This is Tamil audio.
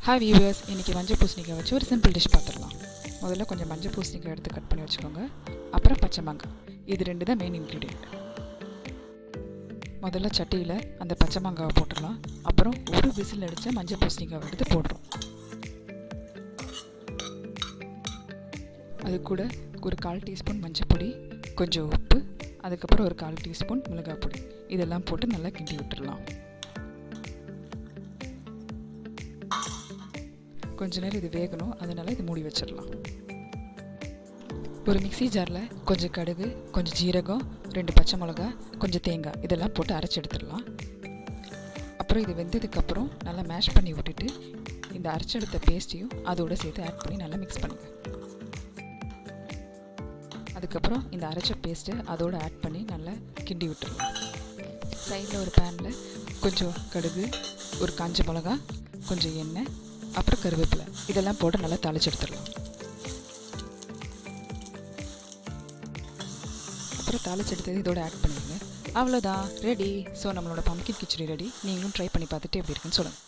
ஹாய் வியூவர்ஸ், இன்றைக்கி மஞ்சள் பூசணிக்காய் வச்சு ஒரு சிம்பிள் டிஷ் பார்த்துடலாம். முதல்ல கொஞ்சம் மஞ்சள் பூசணிக்காய் எடுத்து கட் பண்ணி வச்சுக்கோங்க. அப்புறம் பச்சை மாங்காய், இது ரெண்டு தான் மெயின் இன்க்ரீடியன்ட். முதல்ல சட்டியில் அந்த பச்சை மாங்காவை போட்டுடலாம். அப்புறம் ஒரு விசில் அடித்த மஞ்சள் பூசணிக்காவை எடுத்து போடுறோம். அது கூட ஒரு 1/4 டீஸ்பூன் மஞ்சள் பொடி, கொஞ்சம் உப்பு, அதுக்கப்புறம் ஒரு 1/4 டீஸ்பூன் மிளகாய் பொடி, இதெல்லாம் போட்டு நல்லா கிண்டி விட்டுடலாம். கொஞ்ச நேரம் இது வேகணும், அதனால் இது மூடி வச்சிடலாம். ஒரு மிக்ஸி ஜாரில் கொஞ்சம் கடுகு, கொஞ்சம் ஜீரகம், 2 பச்சை மிளகா, கொஞ்சம் தேங்காய் இதெல்லாம் போட்டு அரைச்சி எடுத்துடலாம். அப்புறம் இது வெந்ததுக்கப்புறம் நல்லா மேஷ் பண்ணி விட்டுட்டு இந்த அரைச்செடுத்த பேஸ்ட்டையும் அதோடு சேர்த்து ஆட் பண்ணி நல்லா மிக்ஸ் பண்ணுங்கள். அதுக்கப்புறம் இந்த அரைச்ச பேஸ்ட்டை அதோடு ஆட் பண்ணி நல்லா கிண்டி விட்டுடலாம். சைடில் ஒரு பேனில் கொஞ்சம் கடுகு, ஒரு காஞ்ச மிளகா, கொஞ்சம் எண்ணெய், அப்புறம் கருவேப்பிலை இதெல்லாம் போட்டு நல்லா தாளிச்சு எடுத்துடலாம். அப்புறம் தாளிச்சு எடுத்தது இதோட ஆட் பண்ணிடுங்க. அவ்வளோதான், ரெடி. ஸோ நம்மளோட பம்ப்கின் கிச்சடி ரெடி. நீங்களும் ட்ரை பண்ணி பார்த்துட்டு எப்படி இருக்குன்னு சொல்லுங்கள்.